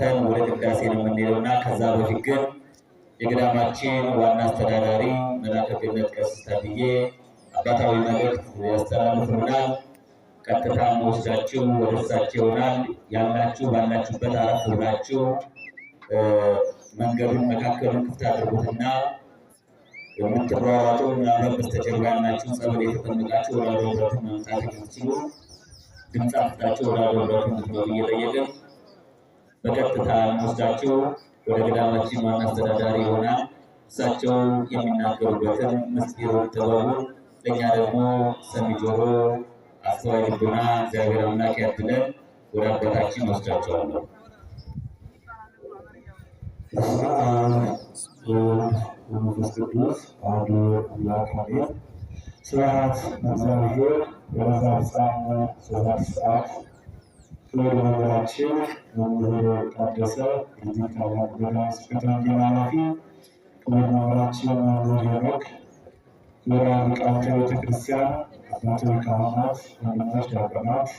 ገብተን ወደ ቅዳሴ ነው የምንሄደውና ከዛ በፊት ግን የገዳማችን ዋና አስተዳዳሪ መላከ ገነት ቀሲስ ታድዬ አባታዊ መልእክት ያስተላልፉልናል። ቀጥታ ወስዳችሁ ወደ እሳቸው ይሆናል። ያላችሁ ባላችሁበት አረፍ ብላችሁ መንገዱን መካከሉን ክፍት አድርጉትና የምትሯሯጡ ምናልባት በስተጀርባ ያላችሁ ጸበል የተጠመቃችሁ ወደ አደብረቱ መምጣት የምትችሉ ድምፅ አፍታችሁ ወደ አደብረቱ እንድትገቡ እየጠየቅን በቀጥታ ወስዳችሁ ወደ ገዳማችን ዋና አስተዳዳሪ ይሆናል። እሳቸው የሚናገሩበትን ምስጢሩን ጥበቡን ለእኛ ደግሞ ሰሚ ጆሮ አስተዋይ ልቦና እግዚአብሔር አምላክ ያድለን። ወደ አባታችን ወስዳቸዋለሁ። መንፈስ ቅዱስ አሐዱ አምላክ አሜን። ስብሐት ለእግዚአብሔር ወለዘአብጽሐነ እስከ ሰዓት ክብር ለመምህራችን መምህር ታደሰ የዚህ ታላቅ ገዳም ስብከተ ወንጌል ኃላፊ፣ ክብር መምህራችን መምህር ሄኖክ፣ ክቡራን ሊቃውንተ ቤተክርስቲያን፣ አባቶች ካህናት፣ ወንድሞች ዲያቆናት፣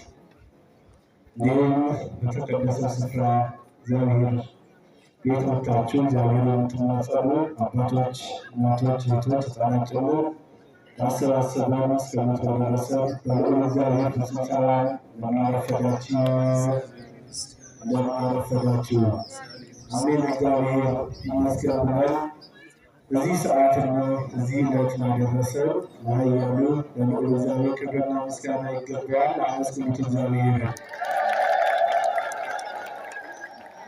እንዲሁም በተቀደሰው ስፍራ እግዚአብሔር ቤት ወጥታችሁ እግዚአብሔር የምትማጸኑ አባቶች፣ እናቶች፣ እህቶች፣ ሕፃናት ጨምሮ ያሰባሰበን እስከሞት ደረሰ በልዑል እግዚአብሔር ፍጹም ሰላም እንደምናረፈዳችሁ አሜን። እግዚአብሔር ይመስገን ብለን በዚህ ሰዓትና እዚህ ዕለት ላደረሰን ለኃያሉ ለልዑል እግዚአብሔር ክብርና ምስጋና ይገባዋል። አመስግኑት እግዚአብሔር።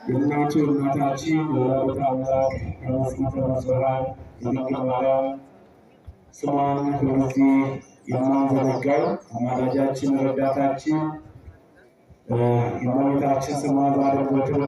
የእናቱ እናታችን የወላዲተ አምላክ የንጽሕተ ንጹሐን የድንግል ማርያም ስሟን ሁልጊዜ የማንዘነጋው አማላጃችን ረዳታችን የእመቤታችን ስሟ ባደረገው